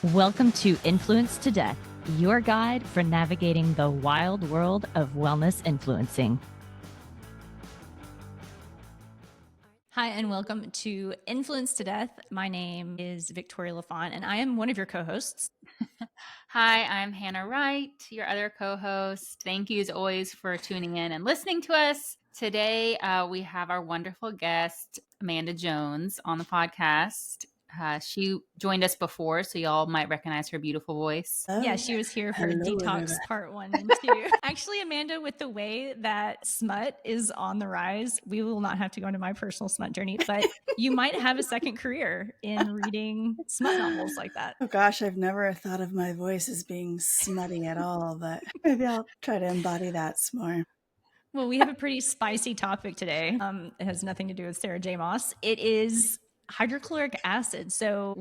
Welcome to Influence to Death, your guide for navigating the wild world of wellness influencing. Hi, and welcome to Influence to Death. My name is Victoria LaFont, and I am one of your co-hosts. Hi, I'm Hannah Wright, your other co-host. Thank you as always for tuning in and listening to us. Today, we have our wonderful guest, Amanda Jones, on the podcast. She joined us before, so y'all might recognize her beautiful voice. Yeah, she was here for Detox Part 1 and 2. Actually, Amanda, with the way that smut is on the rise, we will not have to go into my personal smut journey, but you might have a second career in reading smut novels like that. Oh gosh, I've never thought of my voice as being smutty at all, but maybe I'll try to embody that some more. Well, we have a pretty spicy topic today. It has nothing to do with Sarah J. Maas. It is hydrochloric acid. So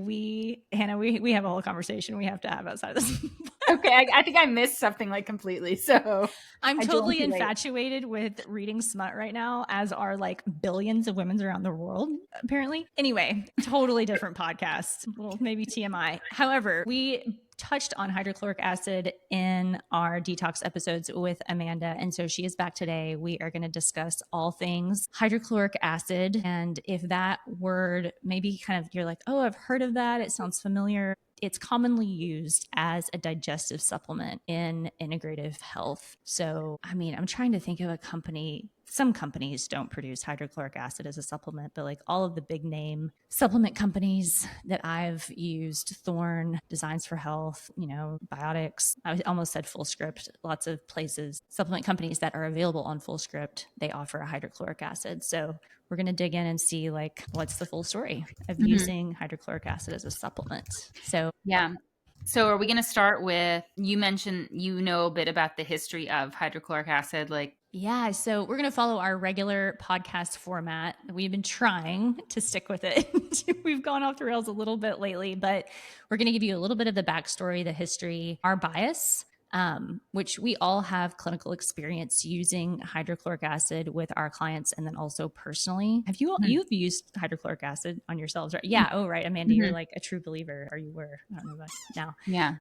Hannah, we have a whole conversation we have to have outside of this. Okay, I think I missed something like completely. So I'm totally infatuated with reading smut right now, as are like billions of women around the world, apparently. Anyway, totally different podcast. Well, maybe TMI. However, we touched on hydrochloric acid in our detox episodes with Amanda, and so she is back today. We are going to discuss all things hydrochloric acid, and if that word maybe kind of you're like, oh, I've heard of that, it sounds familiar. It's commonly used as a digestive supplement in integrative health. So, I mean, I'm trying to think of a company. Some companies don't produce hydrochloric acid as a supplement, but like all of the big name supplement companies that I've used, Thorne, Designs for Health, Biotics, I almost said Fullscript, lots of places, supplement companies that are available on Fullscript, they offer a hydrochloric acid. So we're going to dig in and see like what's the full story of using hydrochloric acid as a supplement. So yeah. So are we going to start with, you mentioned a bit about the history of hydrochloric acid, yeah, so we're going to follow our regular podcast format. We've been trying to stick with it. We've gone off the rails a little bit lately, but we're going to give you a little bit of the backstory, the history, our bias, which we all have clinical experience using hydrochloric acid with our clients, and then also personally. Have you've used hydrochloric acid on yourselves, right? Yeah. Oh, right, Amanda, you're like a true believer, or you were. I don't know about now. Yeah.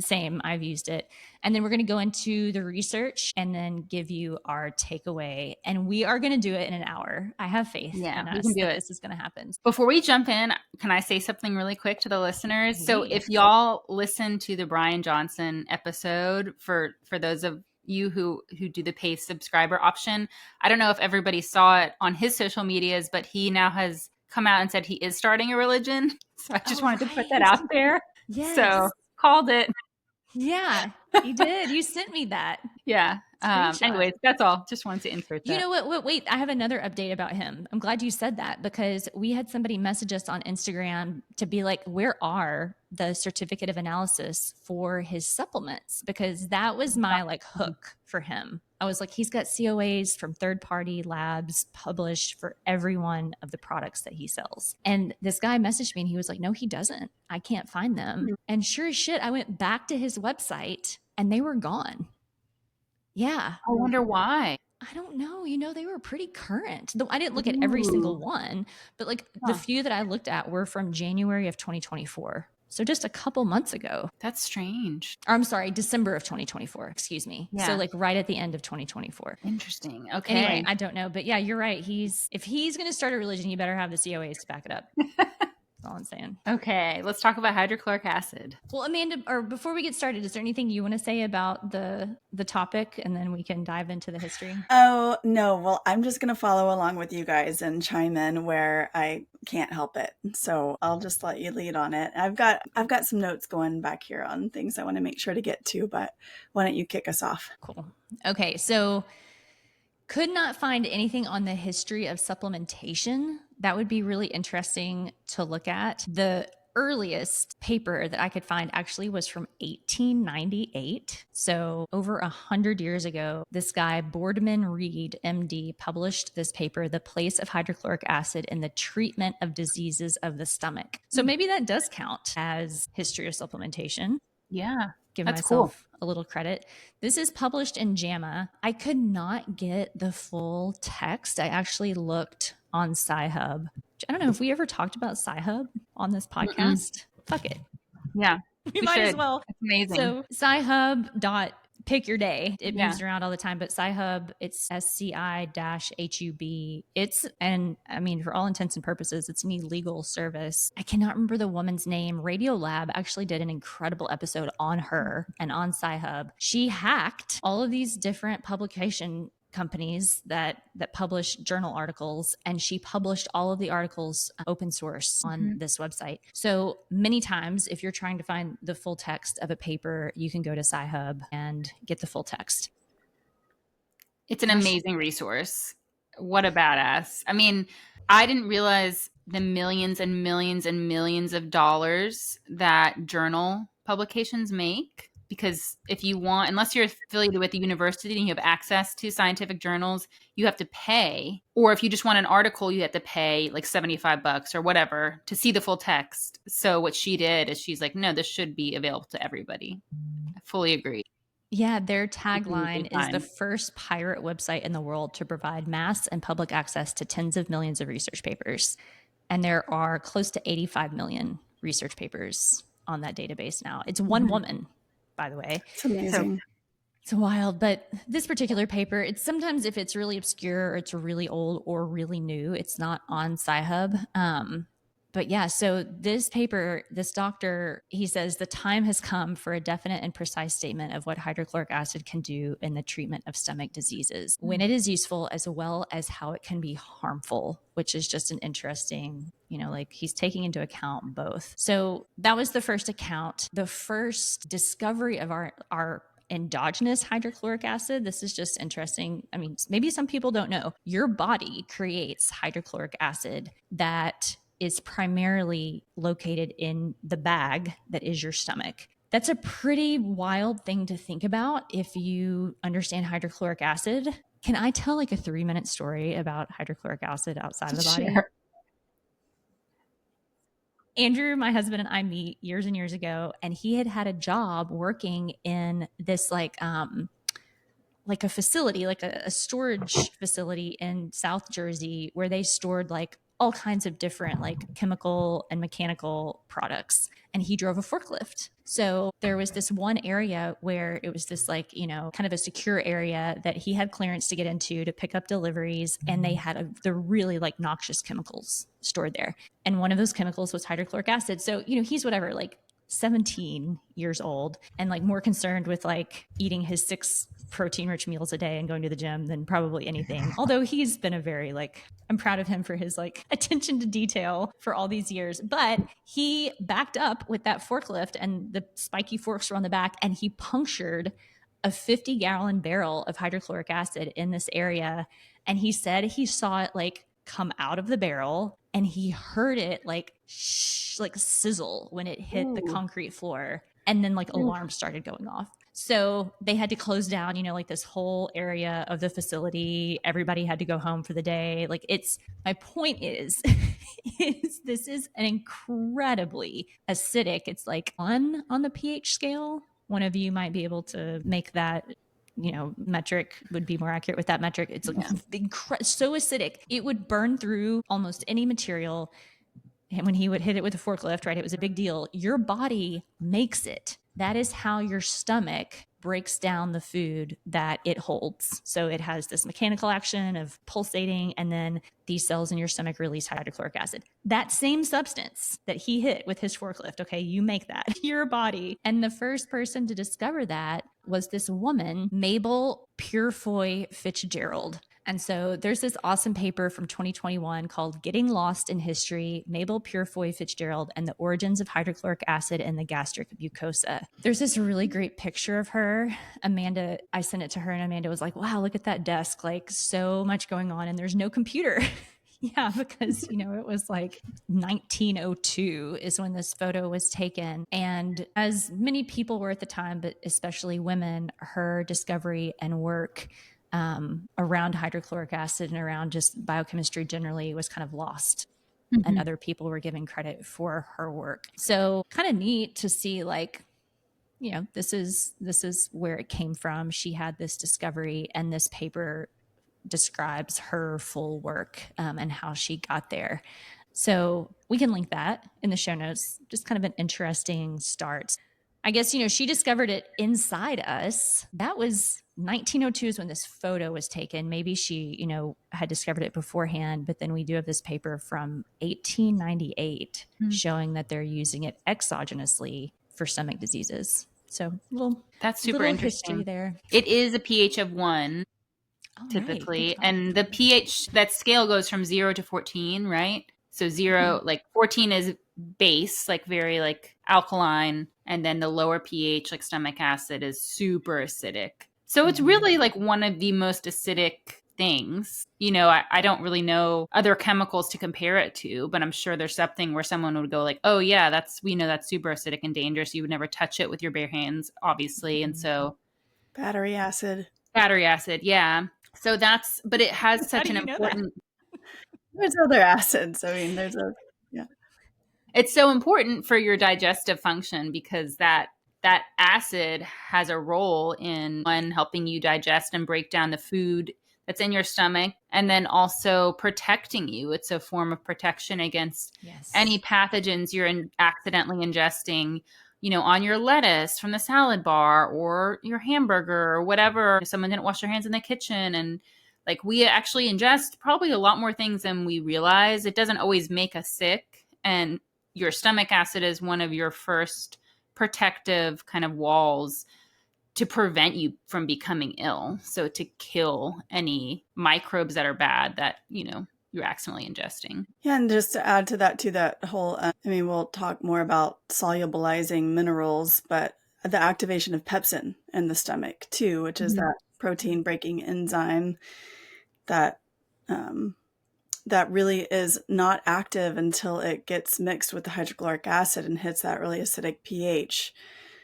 Same. I've used it. And then we're going to go into the research and then give you our takeaway. And we are going to do it in an hour. I have faith in us that this is going to happen. Before we jump in, can I say something really quick to the listeners? Please. So if y'all listen to the Brian Johnson episode, for those of you who do the pay subscriber option, I don't know if everybody saw it on his social medias, but he now has come out and said he is starting a religion. So I just wanted to put that out there. Yes. So called it. Yeah, you did. You sent me that. Yeah. Anyways, that's all. Just wanted to insert that. You know what? Wait, I have another update about him. I'm glad you said that, because we had somebody message us on Instagram to be like, where are the certificate of analysis for his supplements? Because that was my like hook for him. I was like, he's got COAs from third-party labs published for every one of the products that he sells. And this guy messaged me and he was like, no, he doesn't. I can't find them. And sure as shit, I went back to his website and they were gone. Yeah. I wonder why. I don't know. They were pretty current. Though I didn't look at every single one, but like the few that I looked at were from January of 2024. So just a couple months ago. That's strange. Or I'm sorry, December of 2024. Excuse me. Yeah. So like right at the end of 2024. Interesting. Okay. Anyway, I don't know. But yeah, you're right. If he's going to start a religion, he better have the COAs to back it up. That's all I'm saying. Okay, let's talk about hydrochloric acid. Well, Amanda, or before we get started, is there anything you want to say about the topic, and then we can dive into the history? Oh, no. Well, I'm just going to follow along with you guys and chime in where I can't help it. So I'll just let you lead on it. I've got some notes going back here on things I want to make sure to get to, but why don't you kick us off? Cool. Okay, so could not find anything on the history of supplementation. That would be really interesting to look at. The earliest paper that I could find actually was from 1898. So over 100 years ago, this guy, Boardman Reed, MD, published this paper, The Place of Hydrochloric Acid in the Treatment of Diseases of the Stomach. So maybe that does count as history of supplementation. Yeah. Give myself a little credit. This is published in JAMA. I could not get the full text. I actually looked on Sci-Hub. I don't know if we ever talked about Sci-Hub on this podcast. Fuck it. Yeah. We might as should. well. It's amazing. So Sci-Hub dot pick your day. It Yeah. moves around all the time, but Sci-Hub, it's SCI-HUB. It's, and I mean, for all intents and purposes, it's an illegal service. I cannot remember the woman's name. Radiolab actually did an incredible episode on her and on Sci-Hub. She hacked all of these different publication companies that publish journal articles, and she published all of the articles open source on this website. So many times if you're trying to find the full text of a paper, you can go to Sci-Hub and get the full text. It's an amazing resource. What a badass. I mean, I didn't realize the millions and millions and millions of dollars that journal publications make. Because if you want, unless you're affiliated with the university and you have access to scientific journals, you have to pay. Or if you just want an article, you have to pay like $75 or whatever to see the full text. So what she did is she's like, no, this should be available to everybody. I fully agree. Yeah, their tagline is the first pirate website in the world to provide mass and public access to tens of millions of research papers. And there are close to 85 million research papers on that database now. It's one woman, by the way. It's amazing. It's wild. But this particular paper, it's sometimes if it's really obscure or it's really old or really new, it's not on Sci-Hub. But yeah, so this paper, this doctor, he says the time has come for a definite and precise statement of what hydrochloric acid can do in the treatment of stomach diseases, when it is useful, as well as how it can be harmful, which is just an interesting, like he's taking into account both. So that was the first account. The first discovery of our endogenous hydrochloric acid. This is just interesting. I mean, maybe some people don't know. Your body creates hydrochloric acid that is primarily located in the bag that is your stomach. That's a pretty wild thing to think about if you understand hydrochloric acid. Can I tell like a 3-minute story about hydrochloric acid outside of the body? Sure. Andrew, my husband, and I meet years and years ago, and he had a job working in this like a facility, like a storage facility in South Jersey, where they stored like all kinds of different like chemical and mechanical products. And he drove a forklift. So there was this one area where it was this like, kind of a secure area that he had clearance to get into to pick up deliveries. And they had the really like noxious chemicals stored there. And one of those chemicals was hydrochloric acid. So, he's whatever, like 17 years old and like more concerned with like eating his 6 protein rich meals a day and going to the gym than probably anything. Although he's been a very I'm proud of him for his attention to detail for all these years. But he backed up with that forklift and the spiky forks were on the back, and he punctured a 50-gallon barrel of hydrochloric acid in this area. And he said he saw it come out of the barrel, and he heard it sizzle when it hit the concrete floor, and then alarms started going off. So they had to close down, this whole area of the facility. Everybody had to go home for the day. My point is, this is an incredibly acidic, it's on the pH scale. One of you might be able to make that metric would be more accurate with that metric. It's so acidic. It would burn through almost any material. And when he would hit it with a forklift, right, it was a big deal. Your body makes it. That is how your stomach breaks down the food that it holds. So it has this mechanical action of pulsating, and then these cells in your stomach release hydrochloric acid. That same substance that he hit with his forklift, okay, you make that, your body. And the first person to discover that was this woman, Mabel Purefoy Fitzgerald. And so there's this awesome paper from 2021 called Getting Lost in History, Mabel Purefoy Fitzgerald and the Origins of Hydrochloric Acid in the Gastric Mucosa. There's this really great picture of her. Amanda, I sent it to her, and Amanda was like, wow, look at that desk, so much going on, and there's no computer. Yeah, because, it was 1902 is when this photo was taken. And as many people were at the time, but especially women, her discovery and work around hydrochloric acid and around just biochemistry generally was kind of lost. Mm-hmm. And other people were giving credit for her work. So kind of neat to see this is where it came from. She had this discovery, and this paper describes her full work and how she got there. So we can link that in the show notes. Just kind of an interesting start. I guess, she discovered it inside us. That was 1902 is when this photo was taken. Maybe she, had discovered it beforehand, but then we do have this paper from 1898 showing that they're using it exogenously for stomach diseases. So that's super little interesting. history there. It is a pH of 1 typically, right. and the pH, that scale goes from 0 to 14, right? So 0, like 14 is base, like very like alkaline, and then the lower pH, like stomach acid, is super acidic. So it's really like one of the most acidic things. I don't really know other chemicals to compare it to, but I'm sure there's something where someone would go like, oh yeah, we know that's super acidic and dangerous. You would never touch it with your bare hands, obviously. And so battery acid, yeah. So but it has such an important, there's other acids. I mean, it's so important for your digestive function because that acid has a role in one, helping you digest and break down the food that's in your stomach, and then also protecting you. It's a form of protection against any pathogens you're accidentally ingesting, on your lettuce from the salad bar or your hamburger or whatever. If someone didn't wash their hands in the kitchen, and like, we actually ingest probably a lot more things than we realize. It doesn't always make us sick, and your stomach acid is one of your first protective kind of walls to prevent you from becoming ill. So to kill any microbes that are bad that, you're accidentally ingesting. Yeah, and just to add to that, that whole, we'll talk more about solubilizing minerals, but the activation of pepsin in the stomach too, which is that protein breaking enzyme that that really is not active until it gets mixed with the hydrochloric acid and hits that really acidic pH,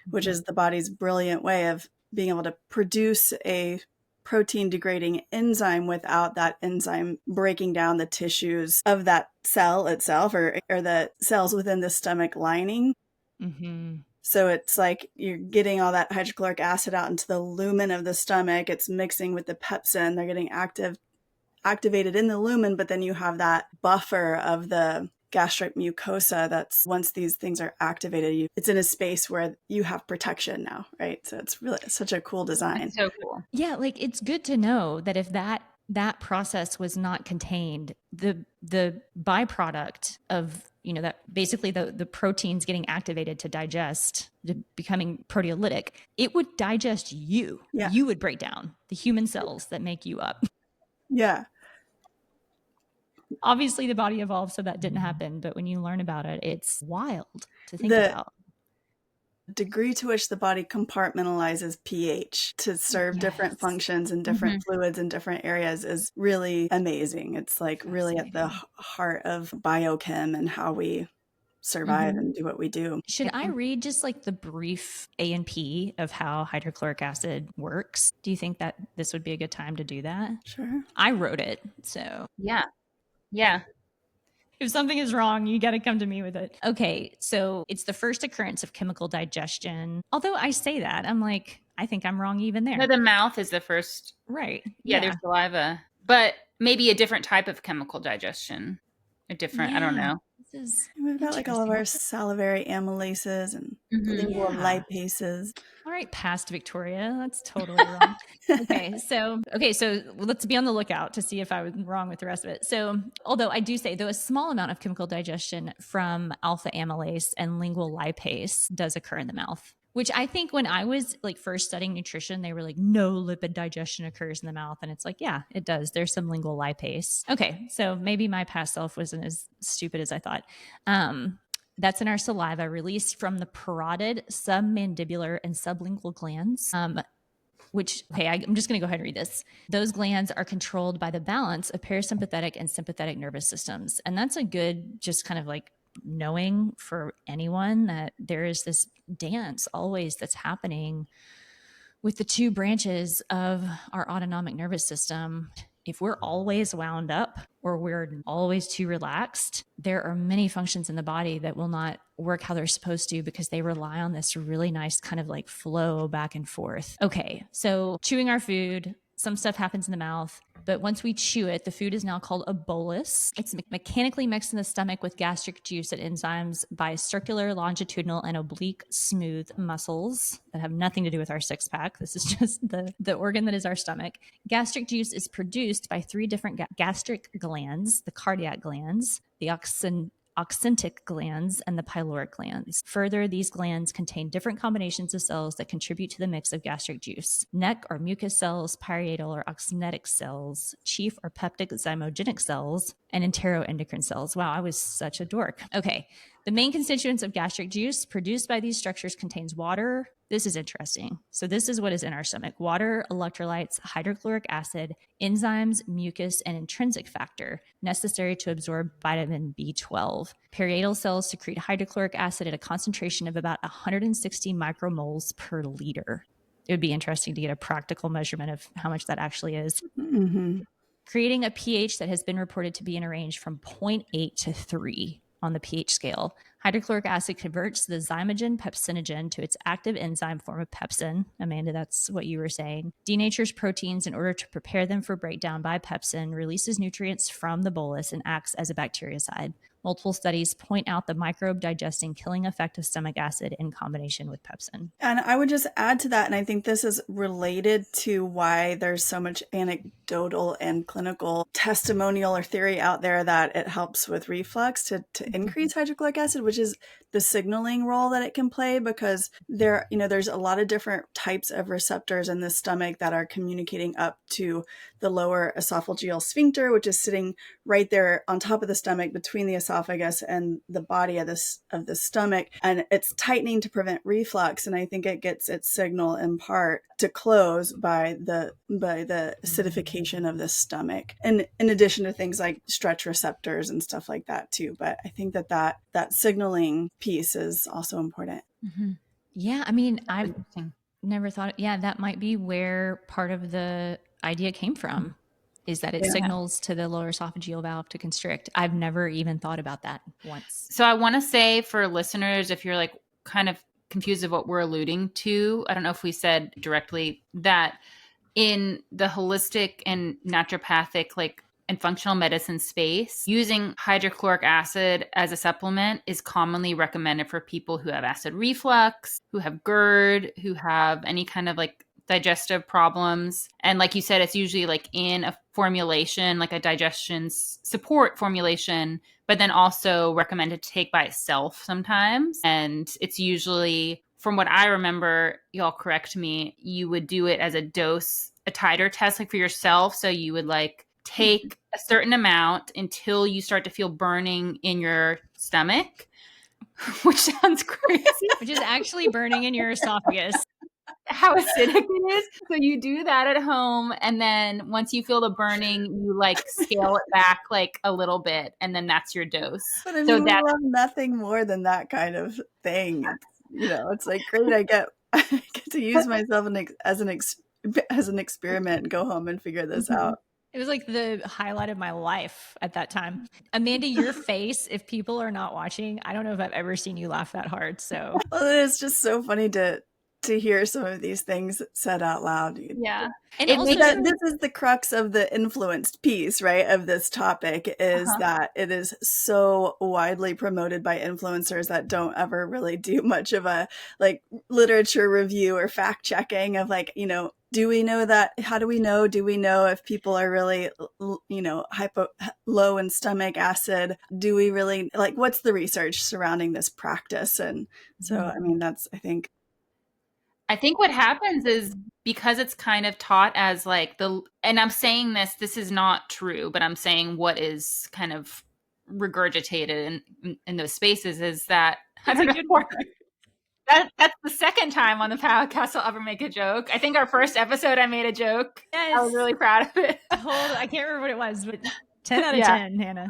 which is the body's brilliant way of being able to produce a protein degrading enzyme without that enzyme breaking down the tissues of that cell itself or the cells within the stomach lining. So it's like you're getting all that hydrochloric acid out into the lumen of the stomach. It's mixing with the pepsin. They're getting activated in the lumen, but then you have that buffer of the gastric mucosa that's, once these things are activated, it's in a space where you have protection now, right? So it's really such a cool design. It's so cool. Yeah, like, it's good to know that if that process was not contained, the byproduct of that basically the proteins getting activated to digest, becoming proteolytic, it would digest you. Yeah. You would break down the human cells that make you up. Yeah. Obviously the body evolved so that didn't happen, but when you learn about it, it's wild to think about. Degree to which the body compartmentalizes pH to serve different functions and different fluids in different areas is really amazing. It's like really at the heart of biochem and how we survive and do what we do. Should I read just like the brief A&P of how hydrochloric acid works? Do you think that this would be a good time to do that? Sure. I wrote it, so. Yeah. If something is wrong, you got to come to me with it. Okay, so it's the first occurrence of chemical digestion. Although I say that, I'm like, I think I'm wrong even there. No, the mouth is the first. Right. Yeah, there's saliva. But maybe a different type of chemical digestion. I don't know. We've got like all of our salivary amylases and lingual lipases. All right, past Victoria. That's totally wrong. Okay, so let's be on the lookout to see if I was wrong with the rest of it. So, although I do say, though, a small amount of chemical digestion from alpha amylase and lingual lipase does occur in the mouth, which I think when I was like first studying nutrition, they were like, no lipid digestion occurs in the mouth. And it's like, yeah, it does. There's some lingual lipase. Okay, so maybe my past self wasn't as stupid as I thought. That's in our saliva, released from the parotid, submandibular, and sublingual glands. Which, okay, I'm just going to go ahead and read this. Those glands are controlled by the balance of parasympathetic and sympathetic nervous systems. And that's a good, just kind of like knowing for anyone that there is this dance always that's happening with the two branches of our autonomic nervous system. If we're always wound up or we're always too relaxed, there are many functions in the body that will not work how they're supposed to because they rely on this really nice kind of like flow back and forth. Okay, so chewing our food, some stuff happens in the mouth, but once we chew it, the food is now called a bolus. It's mechanically mixed in the stomach with gastric juice and enzymes by circular, longitudinal, and oblique smooth muscles that have nothing to do with our six pack. This is just the organ that is our stomach. Gastric juice is produced by three different gastric glands: the cardiac glands, the oxyntic glands, and the pyloric glands. Further, these glands contain different combinations of cells that contribute to the mix of gastric juice: neck or mucus cells, parietal or oxynetic cells, chief or peptic zymogenic cells, and enteroendocrine cells. Wow, I was such a dork. Okay, the main constituents of gastric juice produced by these structures contains water. This is interesting. So this is what is in our stomach: water, electrolytes, hydrochloric acid, enzymes, mucus, and intrinsic factor necessary to absorb vitamin B12. Parietal cells secrete hydrochloric acid at a concentration of about 160 micromoles per liter. It would be interesting to get a practical measurement of how much that actually is. Mm-hmm. Creating a pH that has been reported to be in a range from 0.8 to 3 on the pH scale. Hydrochloric acid converts the zymogen pepsinogen to its active enzyme form of pepsin. Amanda, that's what you were saying. Denatures proteins in order to prepare them for breakdown by pepsin, releases nutrients from the bolus, and acts as a bactericide. Multiple studies point out the microbe digesting killing effect of stomach acid in combination with pepsin. And I would just add to that, and I think this is related to why there's so much anecdotal and clinical testimonial or theory out there that it helps with reflux to increase hydrochloric acid, which is the signaling role that it can play, because there's a lot of different types of receptors in the stomach that are communicating up to the lower esophageal sphincter, which is sitting right there on top of the stomach between the esophagus and the body of the stomach, and it's tightening to prevent reflux. And I think it gets its signal in part to close by the acidification of the stomach, and in addition to things like stretch receptors and stuff like that too. But I think that signaling piece is also important. Mm-hmm. Yeah, I mean, I've never thought, that might be where part of the idea came from, is that it signals to the lower esophageal valve to constrict. I've never even thought about that once. So I want to say for listeners, if you're like kind of confused of what we're alluding to, I don't know if we said directly that in the holistic and naturopathic and functional medicine space, using hydrochloric acid as a supplement is commonly recommended for people who have acid reflux, who have GERD, who have any kind of digestive problems. And like you said, it's usually in a formulation, like a digestion support formulation, but then also recommended to take by itself sometimes. And it's usually, from what I remember, y'all correct me, you would do it as a dose, a titer test for yourself. So you would take a certain amount until you start to feel burning in your stomach, which sounds crazy. Which is actually burning in your esophagus. How acidic it is. So you do that at home, and then once you feel the burning, you scale it back a little bit, and then that's your dose. But I mean, we love nothing more than that kind of thing. It's great. I get to use myself as an experiment and go home and figure this out. It was the highlight of my life at that time. Amanda, your face, if people are not watching, I don't know if I've ever seen you laugh that hard. So it's just so funny to hear some of these things said out loud. Yeah. And this is the crux of the influenced piece, right, of this topic, is that it is so widely promoted by influencers that don't ever really do much of a literature review or fact checking of do we know that? How do we know? Do we know if people are really, low in stomach acid? Do we really, what's the research surrounding this practice? And so, I mean, I think what happens is, because it's kind of taught as and I'm saying this is not true, but I'm saying what is kind of regurgitated in those spaces is that, I don't know. That's the second time on the podcast I'll ever make a joke. I think our first episode I made a joke. Yes. I was really proud of it. I can't remember what it was, but 10 out of 10, Hannah.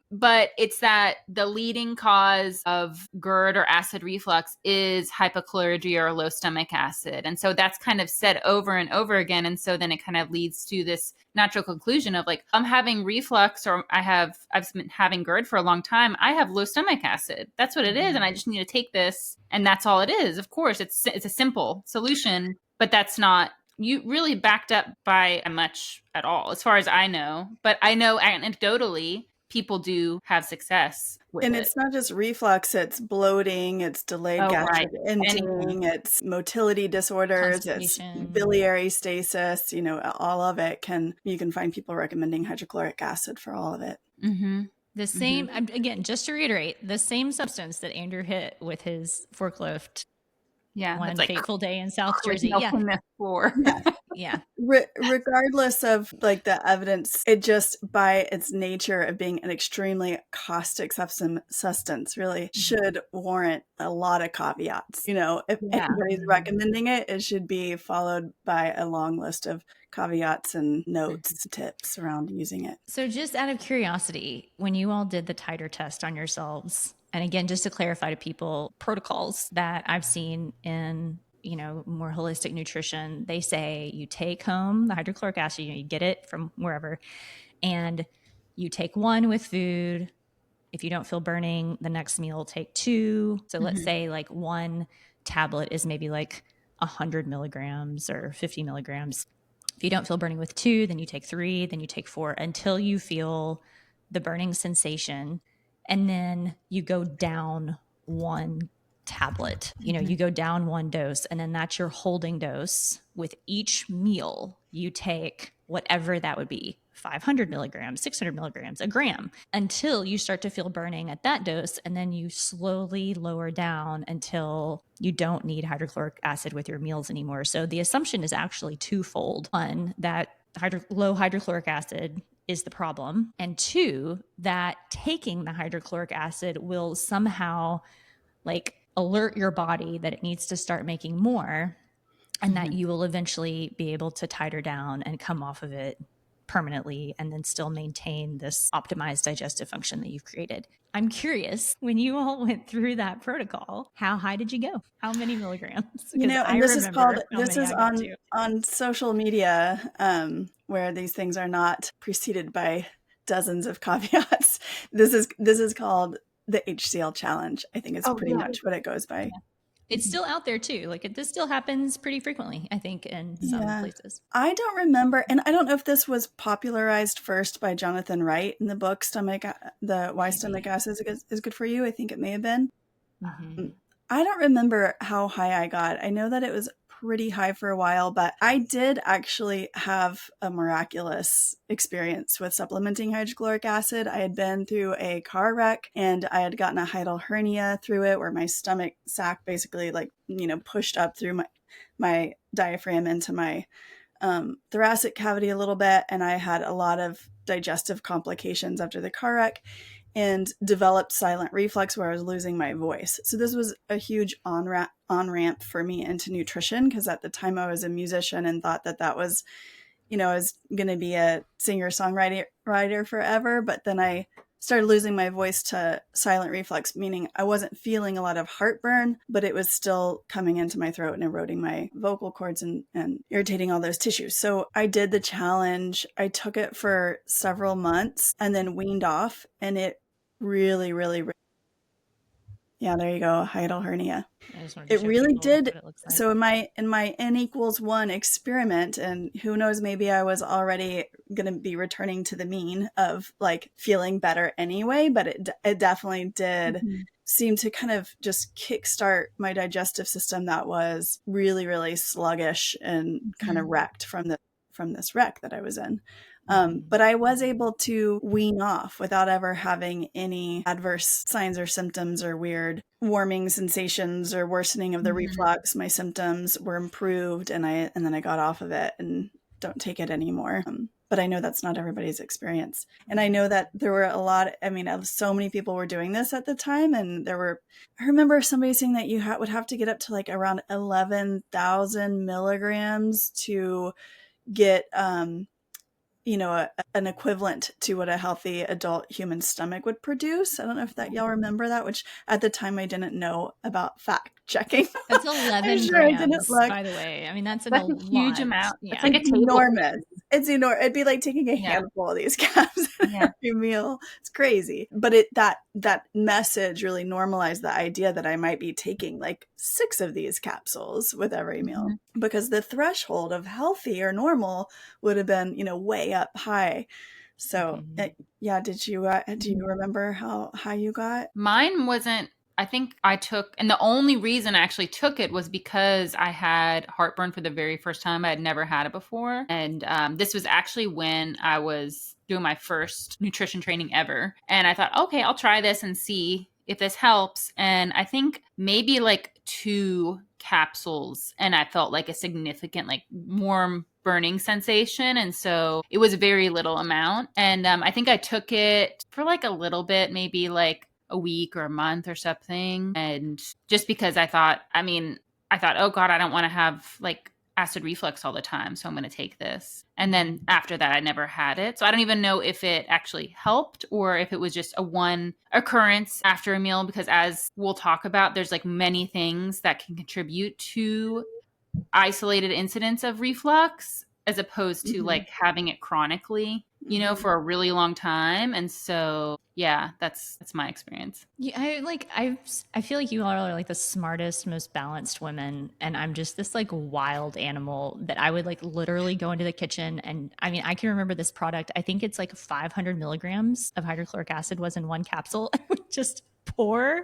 But it's that the leading cause of GERD or acid reflux is hypochlorhydria or low stomach acid. And so that's kind of said over and over again. And so then it kind of leads to this natural conclusion of I'm having reflux, or I've been having GERD for a long time. I have low stomach acid. That's what it is. And I just need to take this. And that's all it is. Of course, it's a simple solution, but that's not you really backed up by much at all, as far as I know. But I know anecdotally, people do have success with And it. it's not just reflux, it's bloating, it's delayed gastric emptying, it's motility disorders, it's biliary stasis, you know, all of it you can find people recommending hydrochloric acid for all of it. Mm-hmm. The same, again, just to reiterate, the same substance that Andrew hit with his forklift one like fateful day in South Jersey. Yeah. The floor. Yeah. Regardless of like the evidence, it just by its nature of being an extremely caustic substance really should warrant a lot of caveats. You know, if anybody's recommending it, it should be followed by a long list of caveats and notes, tips around using it. So just out of curiosity, when you all did the titer test on yourselves, and again, just to clarify to people, protocols that I've seen in, you know, more holistic nutrition, they say you take home the hydrochloric acid, you get it from wherever, and you take 1 with food. If you don't feel burning, the next meal, take 2. So let's say like 1 tablet is maybe like 100 milligrams or 50 milligrams. If you don't feel burning with 2, then you take 3, then you take 4 until you feel the burning sensation. And then you go down 1 tablet. You know, you go down 1 dose, and then that's your holding dose. With each meal, you take whatever that would be, 500 milligrams, 600 milligrams, a gram, until you start to feel burning at that dose. And then you slowly lower down until you don't need hydrochloric acid with your meals anymore. So the assumption is actually twofold. 1, that low hydrochloric acid is the problem. And 2, that taking the hydrochloric acid will somehow like alert your body that it needs to start making more, and that you will eventually be able to titer down and come off of it permanently and then still maintain this optimized digestive function that you've created. I'm curious, when you all went through that protocol, how high did you go? How many milligrams? You know, and this is on social media, where these things are not preceded by dozens of caveats. This is called the HCL challenge. I think it's pretty much what it goes by. Yeah. It's still out there too. Like this still happens pretty frequently, I think, in some places. I don't remember, and I don't know if this was popularized first by Jonathan Wright in the book Why Stomach Acid is Good for You. I think it may have been. I don't remember how high I got. I know that it was pretty high for a while, but I did actually have a miraculous experience with supplementing hydrochloric acid. I had been through a car wreck and I had gotten a hiatal hernia through it, where my stomach sac basically pushed up through my diaphragm into my thoracic cavity a little bit. And I had a lot of digestive complications after the car wreck and developed silent reflux where I was losing my voice. So this was a huge on-ramp for me into nutrition, because at the time I was a musician and thought that was, I was going to be a singer-songwriter forever. But then I started losing my voice to silent reflux, meaning I wasn't feeling a lot of heartburn, but it was still coming into my throat and eroding my vocal cords and irritating all those tissues. So I did the challenge. I took it for several months and then weaned off, and it really, really, yeah, there you go, hiatal hernia. It really did. It like. So in my N=1 experiment, and who knows, maybe I was already going to be returning to the mean of like feeling better anyway, but it definitely did seem to kind of just kickstart my digestive system that was really, really sluggish and kind of wrecked from this wreck that I was in. But I was able to wean off without ever having any adverse signs or symptoms or weird warming sensations or worsening of the reflux. My symptoms were improved, and then I got off of it and don't take it anymore. But I know that's not everybody's experience. And I know that there were so many people were doing this at the time. And I remember somebody saying that you would have to get up to like around 11,000 milligrams to get, an equivalent to what a healthy adult human stomach would produce. I don't know if y'all remember that, which at the time I didn't know about fact checking. That's 11 grams, by the way. I mean, that's a huge amount. Yeah. It's like enormous. It'd be like taking a handful of these caps every meal. It's crazy. But that message really normalized the idea that I might be taking like 6 of these capsules with every meal, because the threshold of healthy or normal would have been, way up high. So did you do you remember how you got? Mine wasn't. I think I took, and the only reason I actually took it was because I had heartburn for the very first time. I had never had it before. And this was actually when I was doing my first nutrition training ever. And I thought, okay, I'll try this and see if this helps. And I think maybe like 2 capsules, and I felt like a significant, like warm burning sensation. And so it was a very little amount. And I think I took it for like a little bit, maybe like a week or a month or something. And just because I thought, oh God, I don't want to have like acid reflux all the time. So I'm going to take this. And then after that, I never had it. So I don't even know if it actually helped or if it was just a one occurrence after a meal, because as we'll talk about, there's like many things that can contribute to isolated incidents of reflux, as opposed to like having it chronically, for a really long time. And so, yeah, that's my experience. Yeah, I feel like you all are like the smartest, most balanced women, and I'm just this like wild animal that I would like literally go into the kitchen, and I can remember this product. I think it's like 500 milligrams of hydrochloric acid was in one capsule. I would just pour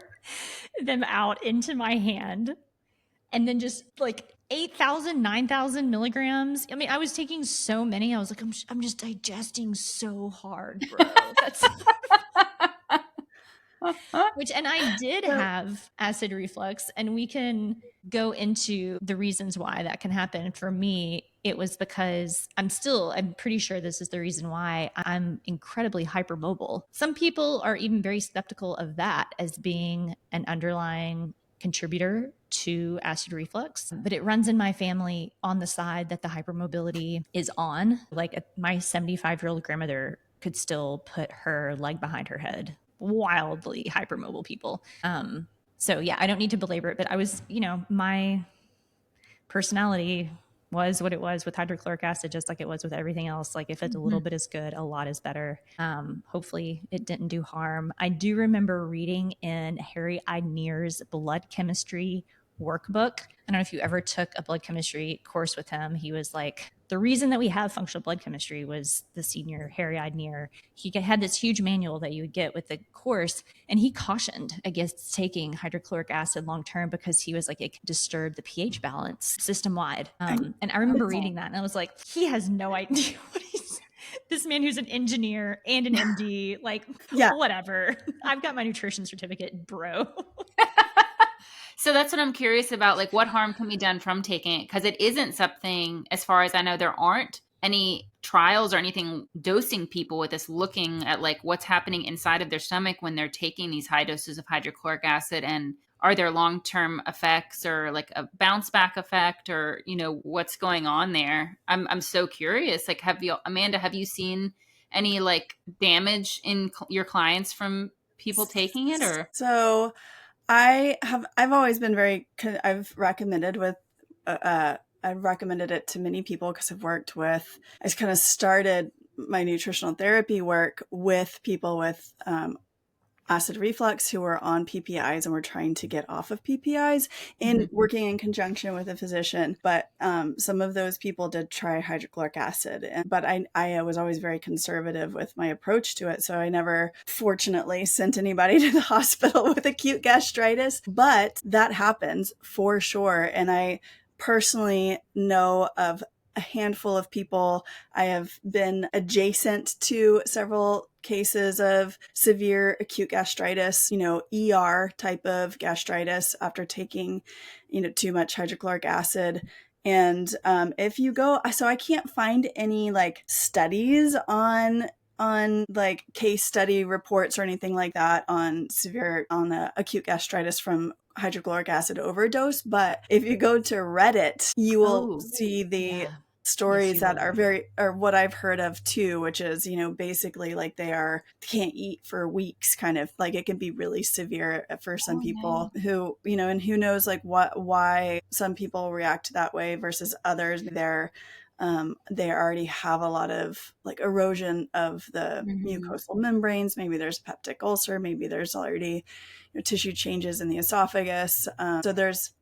them out into my hand, and then just like 8,000, 9,000 milligrams. I was taking so many. I was like, I'm just digesting so hard, bro. That's and I did have acid reflux, and we can go into the reasons why that can happen. For me, it was because I'm pretty sure this is the reason why I'm incredibly hypermobile. Some people are even very skeptical of that as being an underlying contributor to acid reflux, but it runs in my family on the side that the hypermobility is on. Like my 75-year-old grandmother could still put her leg behind her head. Wildly hypermobile people. So yeah, I don't need to belabor it, but I was, my personality was what it was with hydrochloric acid, just like it was with everything else. Like if it's a little bit is good, a lot is better. Hopefully it didn't do harm. I do remember reading in Harry Eidner's blood chemistry workbook. I don't know if you ever took a blood chemistry course with him. He was like, the reason that we have functional blood chemistry was the senior Harry Eidner. He had this huge manual that you would get with the course, and he cautioned against taking hydrochloric acid long term because he was like, it could disturb the pH balance system wide. And I remember reading that, and I was like, he has no idea what he's. This man who's an engineer and an MD, like, whatever. I've got my nutrition certificate, bro. So that's what I'm curious about. Like, what harm can be done from taking it? Because it isn't something, as far as I know, there aren't any trials or anything dosing people with this, looking at like what's happening inside of their stomach when they're taking these high doses of hydrochloric acid, and are there long-term effects or like a bounce back effect, or, what's going on there? I'm so curious. Like, Amanda, have you seen any like damage in your clients from people taking it? Or so I've always been I've recommended it to many people because I kind of started my nutritional therapy work with people with acid reflux who were on PPIs and were trying to get off of PPIs, and working in conjunction with a physician. But some of those people did try hydrochloric acid, but I was always very conservative with my approach to it. So I never, fortunately, sent anybody to the hospital with acute gastritis, but that happens for sure. And I personally know of a handful of people. I have been adjacent to several cases of severe acute gastritis, ER type of gastritis after taking, too much hydrochloric acid. And if you go, so I can't find any like studies on like case study reports or anything like that on acute gastritis from hydrochloric acid overdose. But if you go to Reddit, you will see the stories that are what I've heard of too, which is, basically like they can't eat for weeks, kind of like it can be really severe for some people who, and who knows like why some people react that way versus others. Their they already have a lot of like erosion of the mucosal membranes. Maybe there's a peptic ulcer. Maybe there's already tissue changes in the esophagus. So there's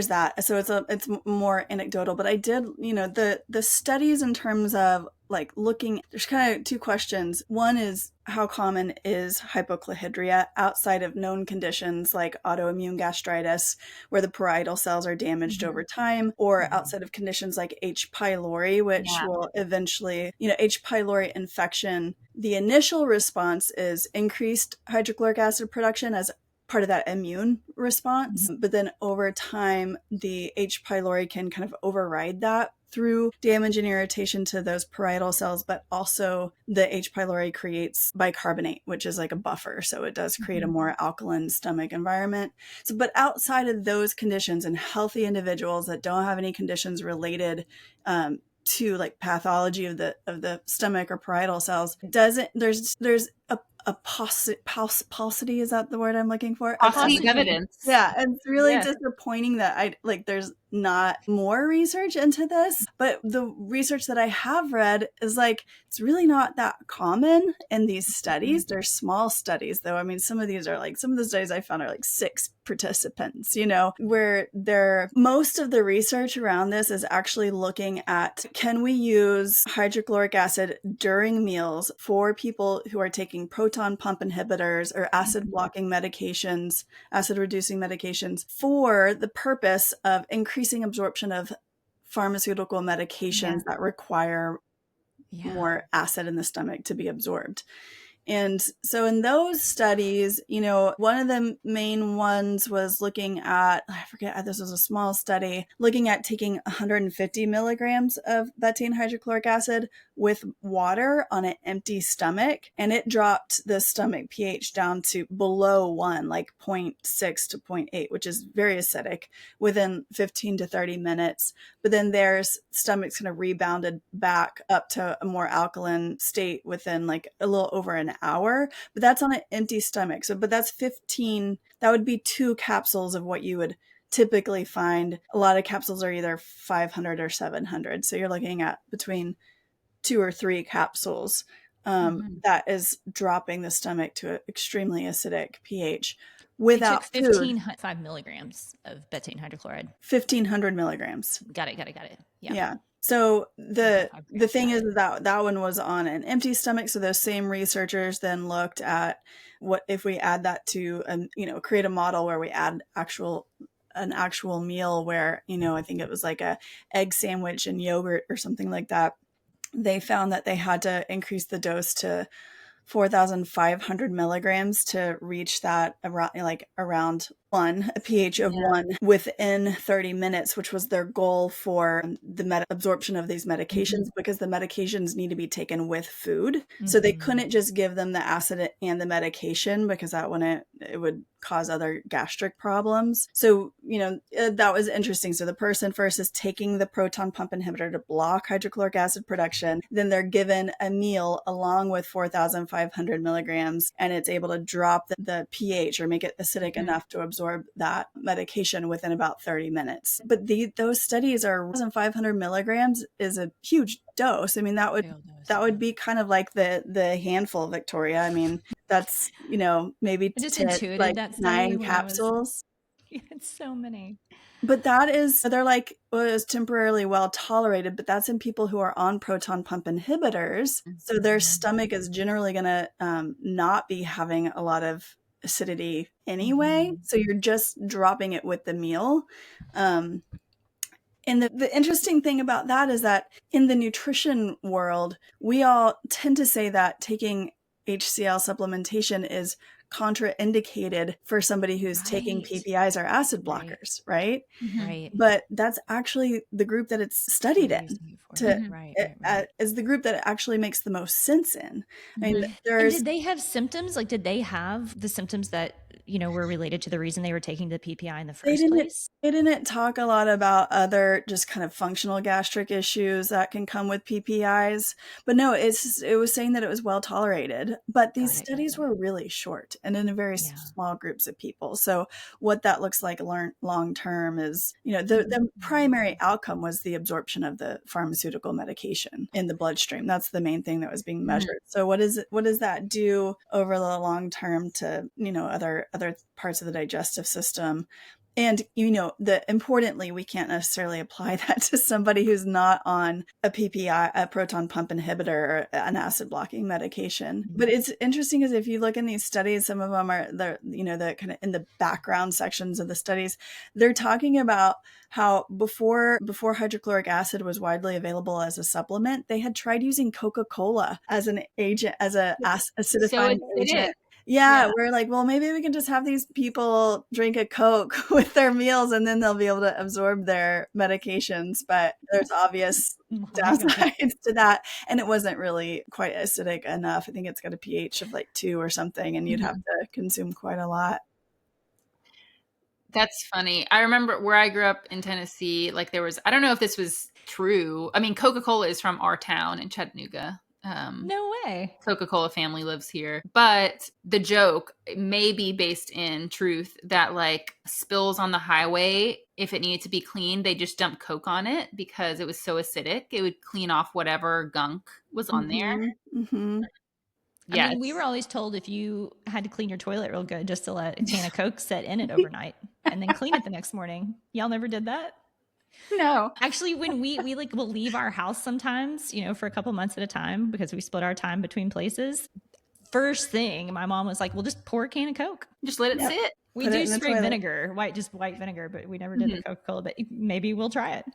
that. So it's more anecdotal, but I did, the studies in terms of like looking, there's kind of two questions. One is, how common is hypochlorhydria outside of known conditions like autoimmune gastritis, where the parietal cells are damaged over time, or outside of conditions like H. pylori, which will eventually, H. pylori infection, the initial response is increased hydrochloric acid production as part of that immune response. But then over time, the H. pylori can kind of override that through damage and irritation to those parietal cells, but also the H. pylori creates bicarbonate, which is like a buffer. So it does create a more alkaline stomach environment. So, but outside of those conditions, in healthy individuals that don't have any conditions related to like pathology of the stomach or parietal cells, there's a paucity, is that the word I'm looking for? Paucity of evidence. Yeah, and it's really disappointing that there's not more research into this, but the research that I have read is like, it's really not that common in these studies. They're small studies though. I mean, some of the studies I found are like 6 participants, where most of the research around this is actually looking at, can we use hydrochloric acid during meals for people who are taking proton pump inhibitors or acid blocking medications, acid reducing medications, for the purpose of increasing absorption of pharmaceutical medications that require more acid in the stomach to be absorbed. And so in those studies, one of the main ones was looking at, I forget, this was a small study, looking at taking 150 milligrams of betaine hydrochloric acid with water on an empty stomach. And it dropped the stomach pH down to below 1, like 0.6 to 0.8, which is very acidic, within 15 to 30 minutes. But then their stomach's kind of rebounded back up to a more alkaline state within like a little over an hour. But that's on an empty stomach. But that's 15, that would be 2 capsules of what you would typically find. A lot of capsules are either 500 or 700. So you're looking at between 2 or 3 capsules that is dropping the stomach to an extremely acidic pH without food. 1505 milligrams of betaine hydrochloride. 1500 milligrams. Got it. Yeah. So the thing is that one was on an empty stomach. So those same researchers then looked at what if we add that to create a model where we add an actual meal where, I think it was like a egg sandwich and yogurt or something like that. They found that they had to increase the dose to 4,500 milligrams to reach that around 1, a pH of 1 within 30 minutes, which was their goal for the absorption of these medications, because the medications need to be taken with food. So they couldn't just give them the acid and the medication, because it would cause other gastric problems. So, that was interesting. So the person first is taking the proton pump inhibitor to block hydrochloric acid production. Then they're given a meal along with 4,500 milligrams, and it's able to drop the pH or make it acidic enough to absorb that medication within about 30 minutes. But those studies are 1,500 milligrams is a huge dose. I mean, that would be kind of like the handful, Victoria. I mean, that's, maybe I just intuited like that 9 capsules. It's so many. But they're like, well, it was temporarily well tolerated, but that's in people who are on proton pump inhibitors. So their stomach is generally going to not be having a lot of acidity anyway. So you're just dropping it with the meal. And the interesting thing about that is that in the nutrition world, we all tend to say that taking HCl supplementation is contraindicated for somebody who's taking PPIs or acid blockers, right? Right. But that's actually the group that it's studied in. Is the group that it actually makes the most sense in. I mean, and did they have symptoms? Like, did they have the symptoms that were related to the reason they were taking the PPI in the first place? They didn't talk a lot about other just kind of functional gastric issues that can come with PPIs, but no, it was saying that it was well tolerated. But these studies were really short and in a very small groups of people. So what that looks like long term is, the primary outcome was the absorption of the pharmaceutical medication in the bloodstream. That's the main thing that was being measured. So what does that do over the long term to, other parts of the digestive system? And, importantly, we can't necessarily apply that to somebody who's not on a PPI, a proton pump inhibitor, or an acid blocking medication. But it's interesting because if you look in these studies, some of them are the kind of in the background sections of the studies, they're talking about how before hydrochloric acid was widely available as a supplement, they had tried using Coca-Cola as an agent, as a acidifying agent. Yeah, we're like, well, maybe we can just have these people drink a Coke with their meals and then they'll be able to absorb their medications. But there's obvious downsides to that. And it wasn't really quite acidic enough. I think it's got a pH of like 2 or something, and you'd have to consume quite a lot. That's funny. I remember where I grew up in Tennessee, like there was, I don't know if this was true. I mean, Coca-Cola is from our town in Chattanooga. No way. Coca-Cola family lives here. But the joke may be based in truth that like spills on the highway, if it needed to be cleaned, they just dumped Coke on it because it was so acidic. It would clean off whatever gunk was on there. Yeah, I mean, we were always told if you had to clean your toilet real good, just to let a can of Coke sit in it overnight and then clean it the next morning. Y'all never did that? No. Actually, when we like will leave our house sometimes, for a couple months at a time because we split our time between places. First thing, my mom was like, "Well, just pour a can of Coke. Just let it sit." We do straight vinegar, white vinegar, but we never did the Coca-Cola, but maybe we'll try it.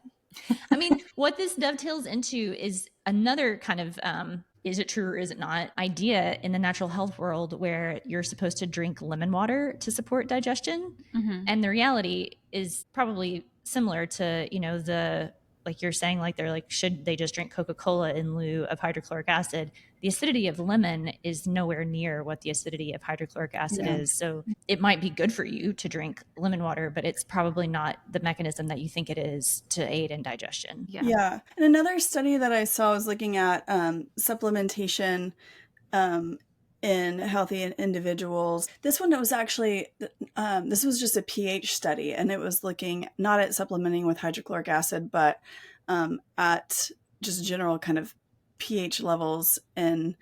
I mean, what this dovetails into is another kind of is it true or is it not idea in the natural health world where you're supposed to drink lemon water to support digestion. And the reality is probably similar to, the, like you're saying, like they're like, should they just drink Coca-Cola in lieu of hydrochloric acid? The acidity of lemon is nowhere near what the acidity of hydrochloric acid is. So it might be good for you to drink lemon water, but it's probably not the mechanism that you think it is to aid in digestion. Yeah. And another study that I saw was looking at supplementation in healthy individuals. This one, it was actually, this was just a pH study, and it was looking not at supplementing with hydrochloric acid, but at just general kind of pH levels in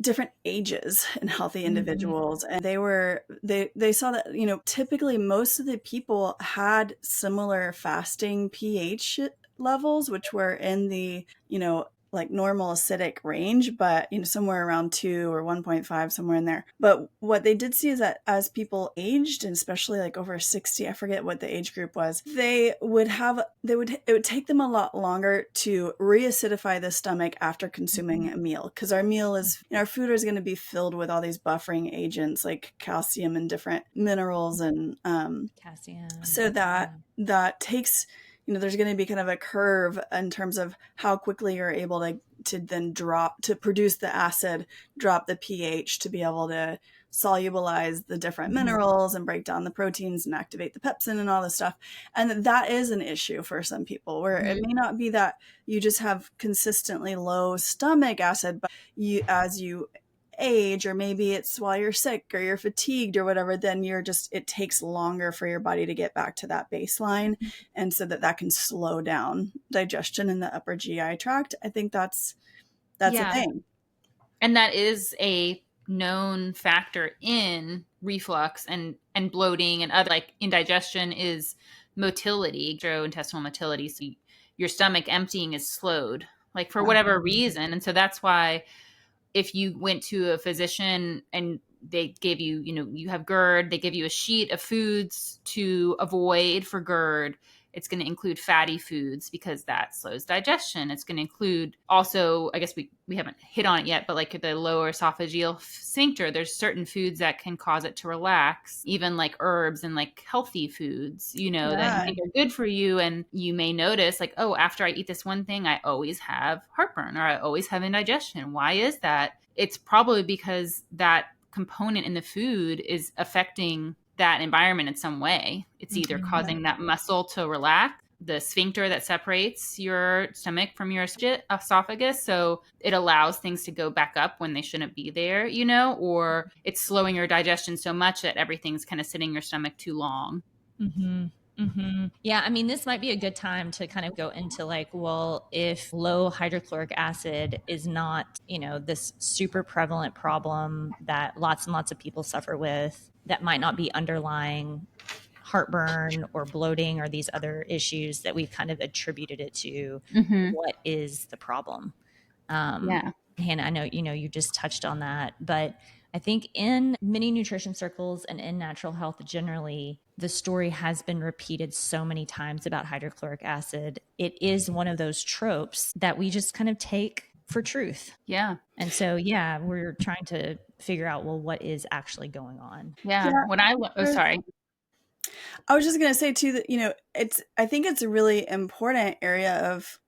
different ages in healthy individuals. And they saw that, typically most of the people had similar fasting pH levels, which were in the, like normal acidic range, but somewhere around 2 or 1.5, somewhere in there. But what they did see is that as people aged, and especially like over 60, I forget what the age group was, it would take them a lot longer to reacidify the stomach after consuming a meal, because our meal is, our food is going to be filled with all these buffering agents like calcium and different minerals and calcium. So that takes, there's going to be kind of a curve in terms of how quickly you're able to then produce the acid, drop the pH to be able to solubilize the different minerals and break down the proteins and activate the pepsin and all this stuff. And that is an issue for some people, where it may not be that you just have consistently low stomach acid, but as you age, or maybe it's while you're sick or you're fatigued or whatever, then it takes longer for your body to get back to that baseline. And so that can slow down digestion in the upper GI tract. I think that's a thing. And that is a known factor in reflux and bloating and other, like indigestion, is motility, gastrointestinal motility. So your stomach emptying is slowed, like for whatever reason. And so that's why if you went to a physician and they gave you, you have GERD, they give you a sheet of foods to avoid for GERD, it's going to include fatty foods because that slows digestion. It's going to include also, I guess we haven't hit on it yet, but like the lower esophageal sphincter, there's certain foods that can cause it to relax, even like herbs and like healthy foods, that you think are good for you. And you may notice like, oh, after I eat this one thing, I always have heartburn or I always have indigestion. Why is that? It's probably because that component in the food is affecting that environment in some way. It's either causing that muscle to relax, the sphincter that separates your stomach from your esophagus, so it allows things to go back up when they shouldn't be there, you know, or it's slowing your digestion so much that everything's kind of sitting in your stomach too long. Yeah, I mean, this might be a good time to kind of go into like, well, if low hydrochloric acid is not, you know, this super prevalent problem that lots and lots of people suffer with, that might not be underlying heartburn or bloating or these other issues that we've kind of attributed it to. What is the problem? Yeah. Hannah, I know, you know, you just touched on that, but I think in many nutrition circles and in natural health generally, the story has been repeated so many times about hydrochloric acid. It is one of those tropes that we just kind of take for truth. Yeah. And so, yeah, we're trying to figure out, well, what is actually going on? Yeah. When sorry. I was just going to say too that, you know, I think it's a really important area of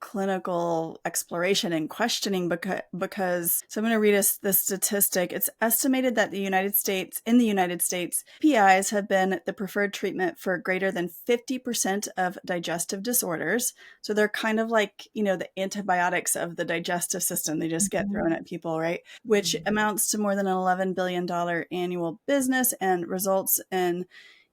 clinical exploration and questioning because so I'm going to read us the statistic. It's estimated that in the United States, PIs have been the preferred treatment for greater than 50% of digestive disorders. So they're kind of like, you know, the antibiotics of the digestive system. They just get thrown at people, right? Which amounts to more than an $11 billion annual business and results in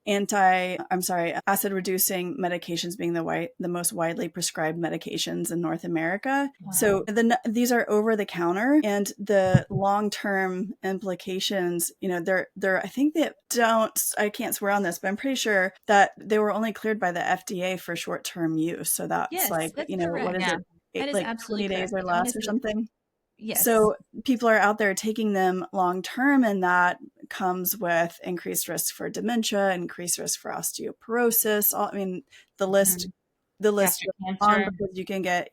acid reducing medications being the most widely prescribed medications in North America. Wow. So these are over the counter, and the long-term implications, you know, they're I think I can't swear on this, but I'm pretty sure that they were only cleared by the FDA for short-term use. So that's that's you know, correct. What is it? Like 20 days or less or something? Yes. So people are out there taking them long term, and that comes with increased risk for dementia, increased risk for osteoporosis. I mean, the list goes on, because you can get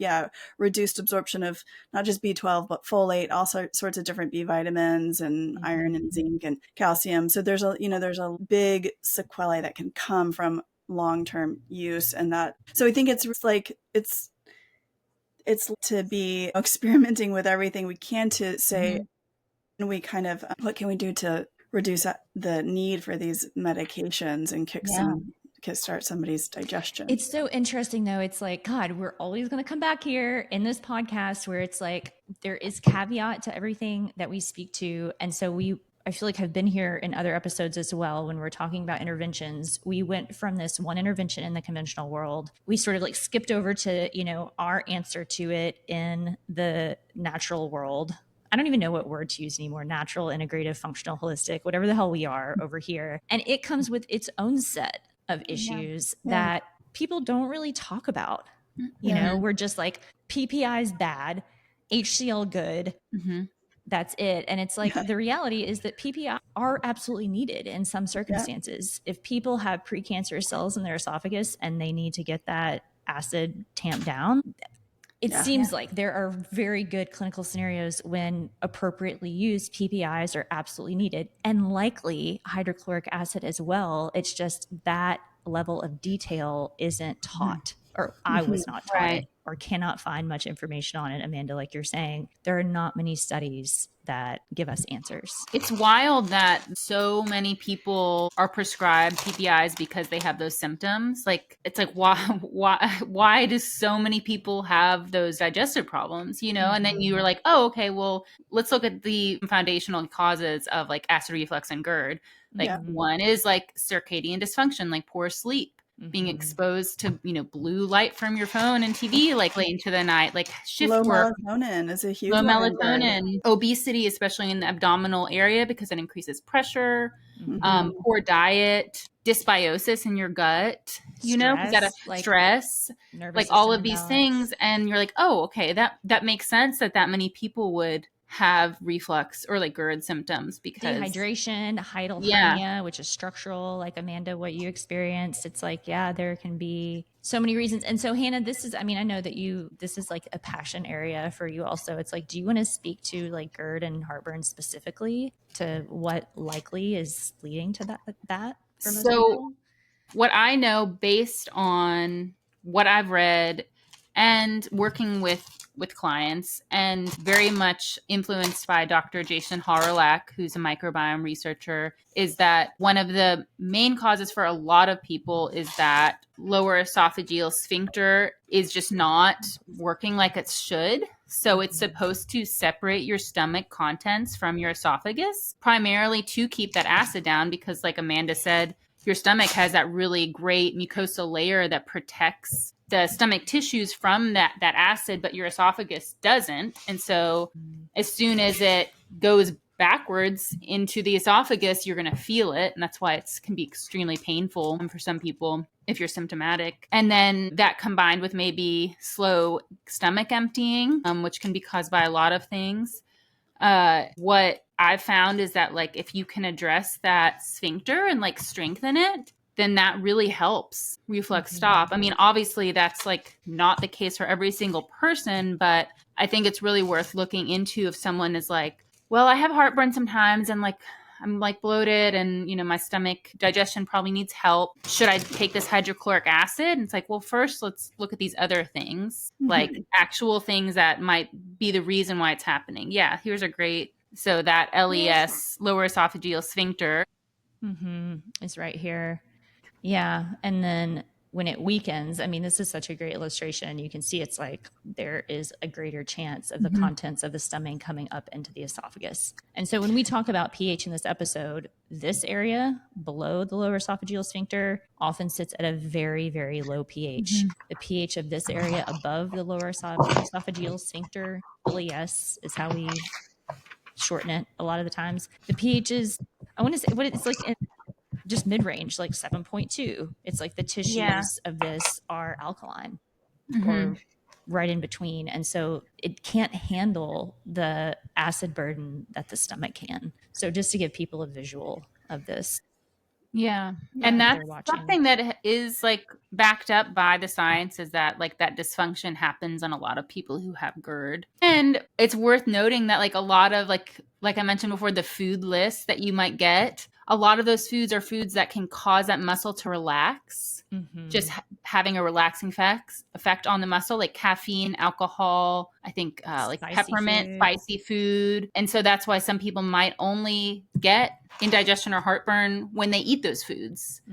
reduced absorption of not just B12 but folate, all sorts of different B vitamins and iron and zinc and calcium. So there's a big sequelae that can come from long term use, and that. So I think it's to be experimenting with everything we can to say, and we kind of, what can we do to reduce the need for these medications and kickstart somebody's digestion? It's so interesting though. It's like, God, we're always going to come back here in this podcast where it's like, there is caveat to everything that we speak to. And so I feel like have been here in other episodes as well. When we're talking about interventions, we went from this one intervention in the conventional world. We sort of like skipped over to, you know, our answer to it in the natural world. I don't even know what word to use anymore. Natural, integrative, functional, holistic, whatever the hell we are over here. And it comes with its own set of issues that people don't really talk about. You know, we're just like, PPI is bad, HCl good. That's it. And it's like, the reality is that PPI are absolutely needed in some circumstances. If people have precancerous cells in their esophagus and they need to get that acid tamped down, it seems like there are very good clinical scenarios when appropriately used, PPIs are absolutely needed, and likely hydrochloric acid as well. It's just that level of detail isn't taught, or I was not taught it, or cannot find much information on it. Amanda, like you're saying, there are not many studies that give us answers. It's wild that so many people are prescribed PPIs because they have those symptoms. Like, it's like, why do so many people have those digestive problems, you know? And then you were like, oh, okay, well, let's look at the foundational causes of like acid reflux and GERD. Like one is like circadian dysfunction, like poor sleep. Being exposed to, you know, blue light from your phone and TV, like late into the night, like shift work. Low melatonin is a huge low melatonin, obesity, especially in the abdominal area because it increases pressure, poor diet, dysbiosis in your gut, you know, because that stress, like all of these things. And you're like, oh, okay, that makes sense that many people would have reflux or like GERD symptoms, because dehydration, hiatal hernia, which is structural, like Amanda, what you experienced. It's like, there can be so many reasons. And so Hannah, I know that this is like a passion area for you also. It's like, do you want to speak to like GERD and heartburn specifically, to what likely is leading to that for most people? What I know based on what I've read and working with with clients, and very much influenced by Dr. Jason Hawrelak, who's a microbiome researcher, is that one of the main causes for a lot of people is that lower esophageal sphincter is just not working like it should. So it's supposed to separate your stomach contents from your esophagus, primarily to keep that acid down, because like Amanda said, your stomach has that really great mucosal layer that protects the stomach tissues from that acid, but your esophagus doesn't. And so as soon as it goes backwards into the esophagus, you're going to feel it. And that's why it can be extremely painful for some people if you're symptomatic. And then that combined with maybe slow stomach emptying, which can be caused by a lot of things. What I've found is that like if you can address that sphincter and like strengthen it, then that really helps reflux stop. I mean, obviously that's like not the case for every single person, but I think it's really worth looking into if someone is like, well, I have heartburn sometimes and like I'm like bloated and, you know, my stomach digestion probably needs help. Should I take this hydrochloric acid? And it's like, well, first let's look at these other things, like actual things that might be the reason why it's happening. Yeah, here's a great, so that LES, lower esophageal sphincter. It's right here. Yeah. And then when it weakens, I mean, this is such a great illustration. You can see it's like there is a greater chance of the contents of the stomach coming up into the esophagus. And so when we talk about pH in this episode, this area below the lower esophageal sphincter often sits at a very, very low pH. The pH of this area above the lower esophageal sphincter, LES, is how we shorten it a lot of the times. The pH is, I want to say, what it's like in just mid-range, like 7.2. It's like the tissues of this are alkaline or right in between. And so it can't handle the acid burden that the stomach can. So just to give people a visual of this. Yeah. And that's something that is like backed up by the science, is that like that dysfunction happens on a lot of people who have GERD. And it's worth noting that like a lot of like I mentioned before, the food list that you might get, a lot of those foods are foods that can cause that muscle to relax. Just having a relaxing effect on the muscle, like caffeine, alcohol, I think like peppermint, spicy food. And so that's why some people might only get indigestion or heartburn when they eat those foods.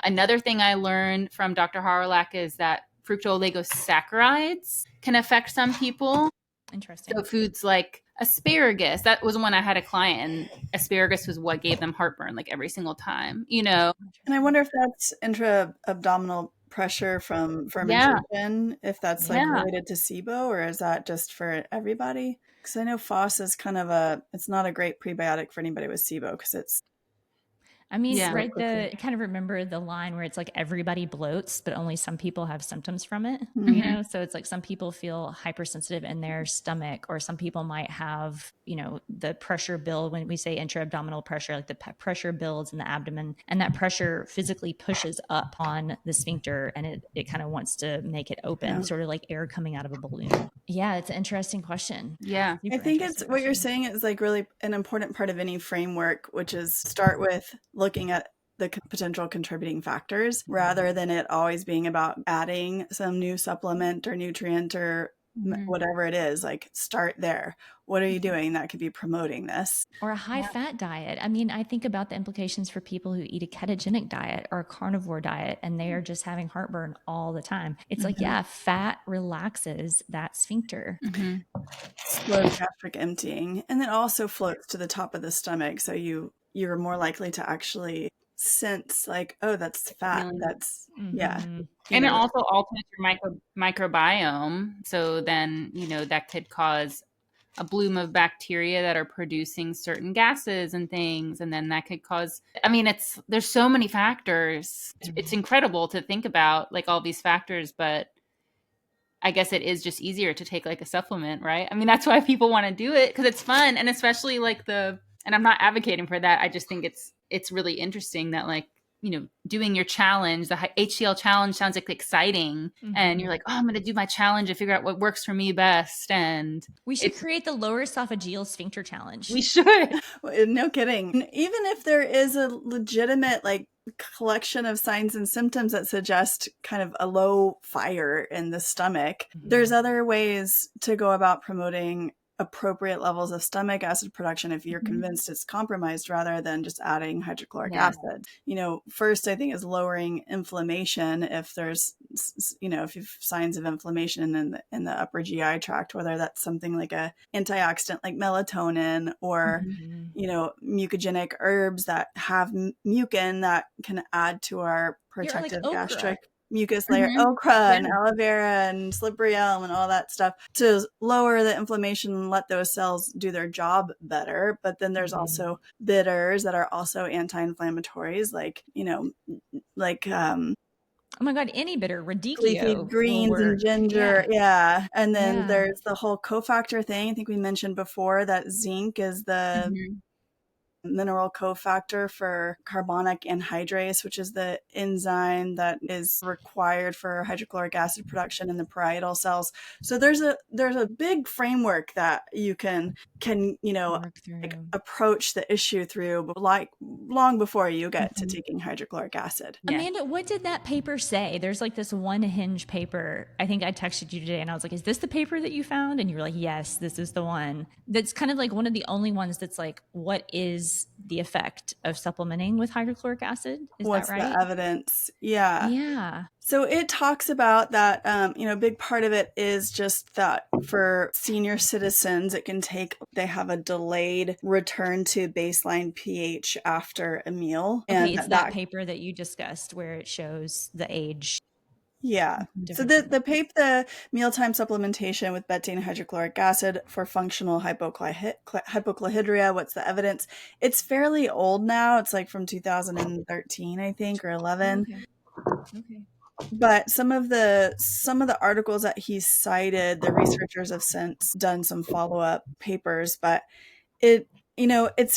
Another thing I learned from Dr. Harlach is that fructooligosaccharides can affect some people. Interesting. So foods like asparagus, that was when I had a client, and asparagus was what gave them heartburn like every single time, you know. And I wonder if that's intra-abdominal pressure from fermentation, if that's like related to SIBO, or is that just for everybody? Because I know FOS is kind of it's not a great prebiotic for anybody with SIBO because it's, I mean, right, kind of remember the line where it's like everybody bloats, but only some people have symptoms from it, you know? So it's like some people feel hypersensitive in their stomach, or some people might have, you know, the pressure build. When we say intra-abdominal pressure, like the pressure builds in the abdomen, and that pressure physically pushes up on the sphincter, and it kind of wants to make it open, sort of like air coming out of a balloon. Yeah, it's an interesting question. Yeah. I think it's what you're saying is like really an important part of any framework, which is start with looking at the potential contributing factors rather than it always being about adding some new supplement or nutrient or whatever it is. Like start there. What are you doing that could be promoting this? Or a high fat diet. I mean, I think about the implications for people who eat a ketogenic diet or a carnivore diet, and they are just having heartburn all the time. It's like, fat relaxes that sphincter. Slow gastric emptying. And then also floats to the top of the stomach. So you're more likely to actually sense like, oh, that's fat. That's and it also alters your microbiome. So then, you know, that could cause a bloom of bacteria that are producing certain gases and things. And then that could cause, I mean, there's so many factors. It's incredible to think about like all these factors, but I guess it is just easier to take like a supplement, right? I mean, that's why people want to do it, because it's fun. And especially like and I'm not advocating for that. I just think it's really interesting that like, you know, doing your challenge, the HCL challenge sounds like exciting. And you're like, oh, I'm going to do my challenge and figure out what works for me best. And we should create the lower esophageal sphincter challenge. We should. No kidding. Even if there is a legitimate like collection of signs and symptoms that suggest kind of a low fire in the stomach. There's other ways to go about promoting appropriate levels of stomach acid production if you're convinced it's compromised, rather than just adding hydrochloric acid. First, I think, is lowering inflammation. If there's, if you have signs of inflammation in the upper GI tract, whether that's something like a antioxidant like melatonin, or mucogenic herbs that have mucin that can add to our protective gastric mucus layer, okra and aloe vera and slippery elm and all that stuff to lower the inflammation and let those cells do their job better. But then there's also bitters that are also anti-inflammatories, like oh my God, any bitter, radicchio, leafy greens and ginger. Yeah. And then there's the whole cofactor thing. I think we mentioned before that zinc is the mineral cofactor for carbonic anhydrase, which is the enzyme that is required for hydrochloric acid production in the parietal cells. So there's a big framework that you can approach the issue through, like long before you get to taking hydrochloric acid. Amanda, what did that paper say? There's like this one hinge paper. I think I texted you today and I was like, is this the paper that you found? And you were like, yes, this is the one. That's kind of like one of the only ones that's like, what is the effect of supplementing with hydrochloric acid? What's that right? The evidence? Yeah. Yeah. So it talks about that, a big part of it is just that for senior citizens, they have a delayed return to baseline pH after a meal. Okay, and it's that paper that you discussed where it shows the age. Yeah. So the mealtime supplementation with betaine hydrochloric acid for functional hypochlorhydria. What's the evidence? It's fairly old now. It's like from 2013, I think, or 11. Okay. But some of the articles that he cited, the researchers have since done some follow-up papers, but it's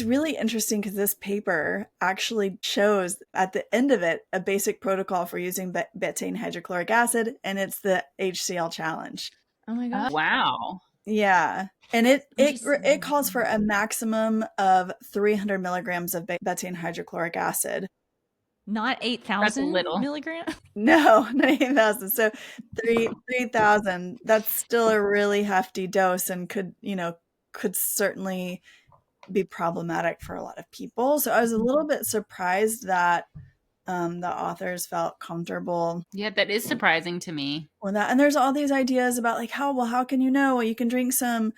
really interesting because this paper actually shows at the end of it a basic protocol for using betaine hydrochloric acid, and it's the HCl challenge. Oh my God. Wow. Yeah. And it calls for a maximum of 300 milligrams of betaine hydrochloric acid. Not 8,000 milligrams? No, not 8,000. So 3,000. That's still a really hefty dose and could certainly be problematic for a lot of people. So I was a little bit surprised that the authors felt comfortable. Yeah, that is surprising to me. With that. And there's all these ideas about like, how can you know? Well, you can drink some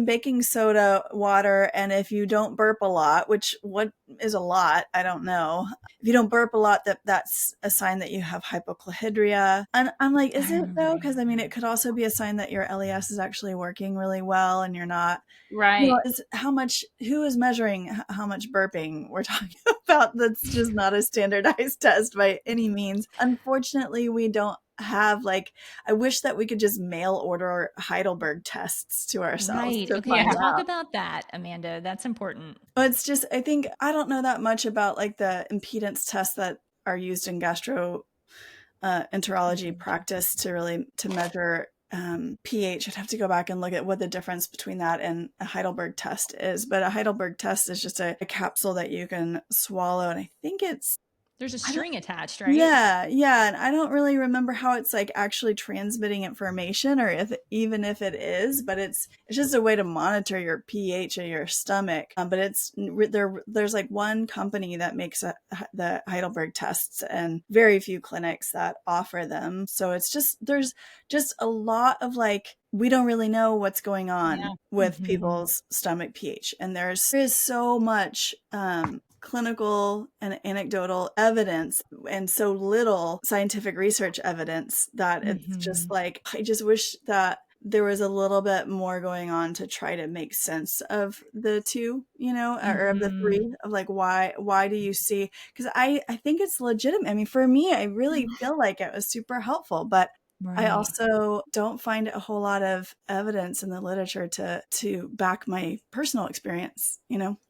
baking soda water, and if you don't burp a lot, what is a lot, I don't know, if you don't burp a lot, that's a sign that you have hypochlorhydria. And I'm like, is it though? Because I mean, it could also be a sign that your LES is actually working really well and you're not right. Who is measuring how much burping we're talking about? That's just not a standardized test by any means. Unfortunately, we don't have I wish that we could just mail order Heidelberg tests to ourselves. Right. Okay. Talk about that, Amanda. That's important. But it's just, I think I don't know that much about the impedance tests that are used in gastroenterology practice to measure pH. I'd have to go back and look at what the difference between that and a Heidelberg test is. But a Heidelberg test is just a capsule that you can swallow, and I think there's a string attached, right? Yeah. And I don't really remember how it's actually transmitting information, or if it is, but it's just a way to monitor your pH of your stomach. But there's one company that makes the Heidelberg tests, and very few clinics that offer them. So there's just a lot of we don't really know what's going on with people's stomach pH, and there is so much clinical and anecdotal evidence and so little scientific research evidence that it's just I just wish that there was a little bit more going on to try to make sense of the two, or of the three, of why do you see, because I think it's legitimate. I mean, for me, I really feel like it was super helpful, but I also don't find a whole lot of evidence in the literature to back my personal experience,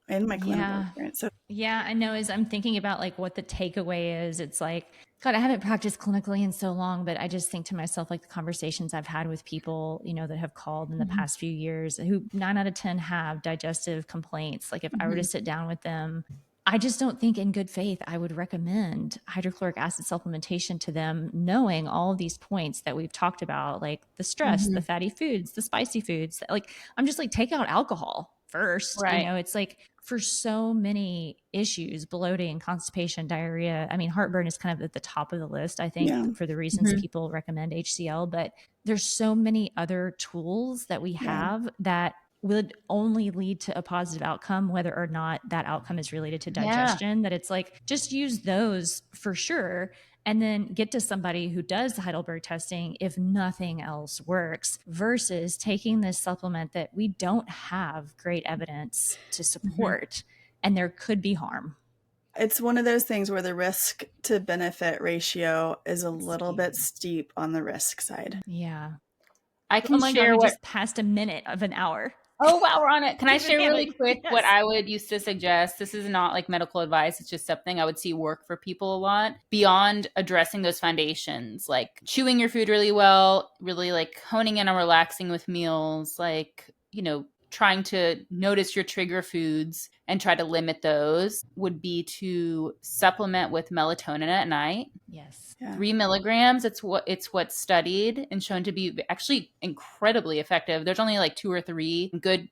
and my clinical experience. So yeah, I know, as I'm thinking about what the takeaway is, it's God, I haven't practiced clinically in so long, but I just think to myself, the conversations I've had with people, that have called in the past few years, who 9 out of 10 have digestive complaints. If I were to sit down with them I just don't think in good faith I would recommend hydrochloric acid supplementation to them, knowing all of these points that we've talked about, like the stress, the fatty foods, the spicy foods. Like, I'm just like, take out alcohol first. Right. It's like for so many issues, bloating, constipation, diarrhea. I mean, heartburn is kind of at the top of the list, I think, for the reasons people recommend HCl, but there's so many other tools that we have that would only lead to a positive outcome, whether or not that outcome is related to digestion, that it's like, just use those for sure. And then get to somebody who does the Heidelberg testing if nothing else works, versus taking this supplement that we don't have great evidence to support. And there could be harm. It's one of those things where the risk to benefit ratio is a little bit steep on the risk side. Yeah. I can share we what just passed a minute of an hour. Oh, wow, we're on it. Can I share really quick what I would used to suggest? This is not like medical advice. It's just something I would see work for people a lot beyond addressing those foundations, like chewing your food really well, really like honing in on relaxing with meals, like, trying to notice your trigger foods and try to limit those, would be to supplement with melatonin at night. Yes. 3 milligrams. It's what's studied and shown to be actually incredibly effective. There's only like 2 or 3 good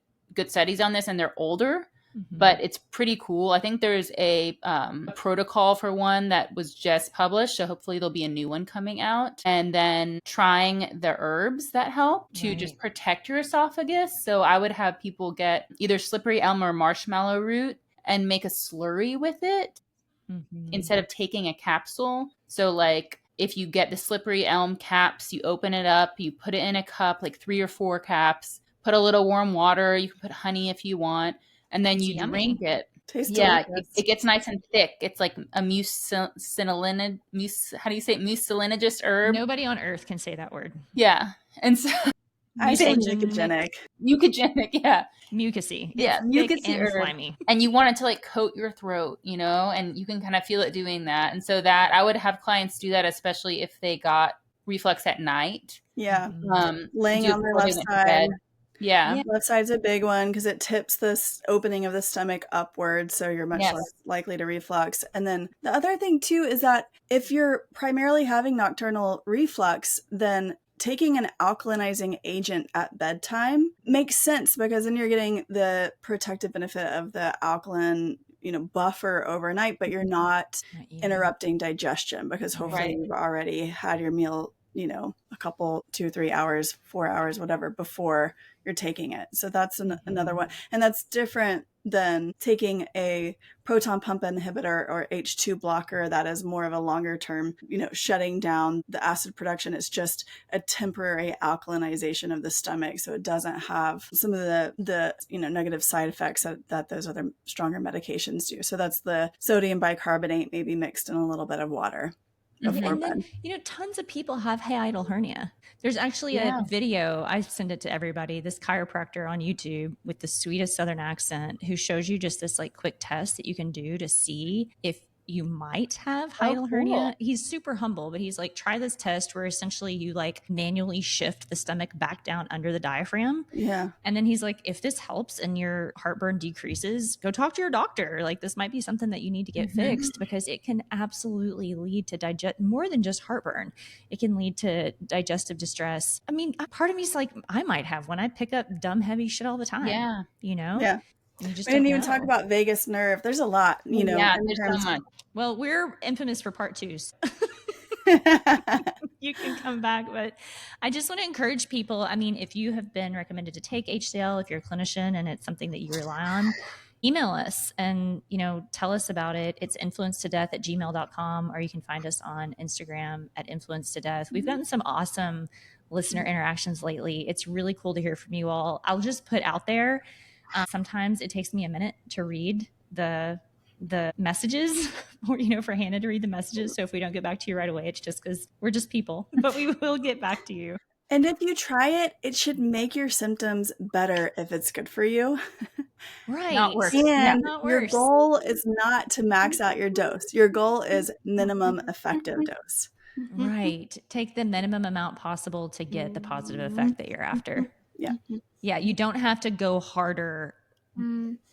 studies on this, and they're older, but it's pretty cool. I think there's a protocol for one that was just published, so hopefully there'll be a new one coming out. And then trying the herbs that help to just protect your esophagus. So I would have people get either slippery elm or marshmallow root and make a slurry with it instead of taking a capsule. So like if you get the slippery elm caps, you open it up, you put it in a cup, like 3 or 4 caps, put a little warm water, you can put honey if you want, and then you drink it. Tastes delicious. It gets nice and thick. It's like a mucilaginous herb. Nobody on earth can say that word. Yeah. And so I say mucogenic. Mucogenic, yeah. Mucusy. Yeah, mucusy and herb. slimy. And you want it to like coat your throat, and you can kind of feel it doing that. And so that I would have clients do that, especially if they got reflux at night. Yeah. Laying on their left side. Yeah. Left side's a big one because it tips this opening of the stomach upwards, so you're much less likely to reflux. And then the other thing too is that if you're primarily having nocturnal reflux, then taking an alkalinizing agent at bedtime makes sense, because then you're getting the protective benefit of the alkaline buffer overnight, but you're not interrupting digestion, because hopefully you've already had your meal a couple 2-3 hours, 4 hours, whatever, before you're taking it. So that's another one, and that's different than taking a proton pump inhibitor or H2 blocker. That is more of a longer term, shutting down the acid production. It's just a temporary alkalinization of the stomach, so it doesn't have some of the negative side effects that those other stronger medications do. So that's the sodium bicarbonate maybe mixed in a little bit of water. And then, tons of people have hiatal hernia. There's actually a video, I send it to everybody, this chiropractor on YouTube with the sweetest Southern accent, who shows you just this like quick test that you can do to see if you might have hiatal hernia. He's super humble, but he's like, try this test where essentially you like manually shift the stomach back down under the diaphragm. Yeah. And then he's like, if this helps and your heartburn decreases, go talk to your doctor. Like, this might be something that you need to get fixed, because it can absolutely lead to more than just heartburn. It can lead to digestive distress. I mean, part of me is like, I might have one. I pick up dumb, heavy shit all the time. Yeah. Yeah. We didn't even talk about vagus nerve. There's a lot, Yeah, there's so much. Well, we're infamous for part 2s. You can come back, but I just want to encourage people. I mean, if you have been recommended to take HCl, if you're a clinician and it's something that you rely on, email us and, tell us about it. It's influencetodeath@gmail.com, or you can find us on Instagram at influencetodeath. We've gotten some awesome listener interactions lately. It's really cool to hear from you all. I'll just put out there, sometimes it takes me a minute to read the messages, or for Hannah to read the messages. So if we don't get back to you right away, it's just because we're just people, but we will get back to you. And if you try it, it should make your symptoms better if it's good for you. Right. Not worse. And your goal is not to max out your dose. Your goal is minimum effective dose. Right. Take the minimum amount possible to get the positive effect that you're after. Yeah. Yeah. You don't have to go harder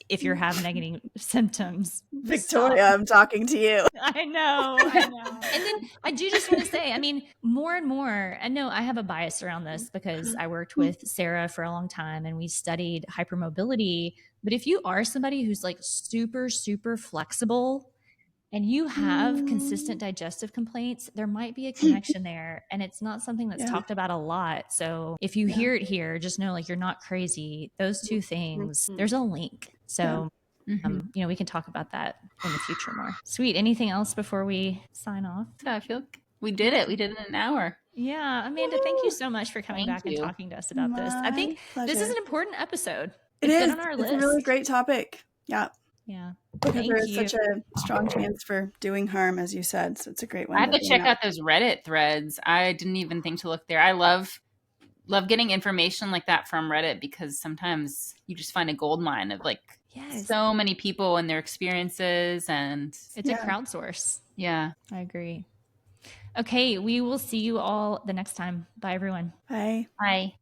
if you have negative symptoms. Victoria, I'm talking to you. I know. And then I do just want to say, I mean, more and more, I know I have a bias around this because I worked with Sarah for a long time and we studied hypermobility. But if you are somebody who's like super, super flexible and you have consistent digestive complaints, there might be a connection there. And it's not something that's talked about a lot. So if you hear it here, just know like you're not crazy. Those two things, there's a link. So, we can talk about that in the future more. Sweet. Anything else before we sign off? So I feel we did it. We did it in an hour. Yeah. Amanda, thank you so much for coming back and talking to us about this. I think this is an important episode. It's been on our list. It's a really great topic. Yeah. Yeah. Because there's such a strong chance for doing harm, as you said. So it's a great one. I have to check out those Reddit threads. I didn't even think to look there. I love getting information like that from Reddit because sometimes you just find a gold mine of like so many people and their experiences, and it's a crowdsource. Yeah. I agree. Okay, we will see you all the next time. Bye, everyone. Bye. Bye.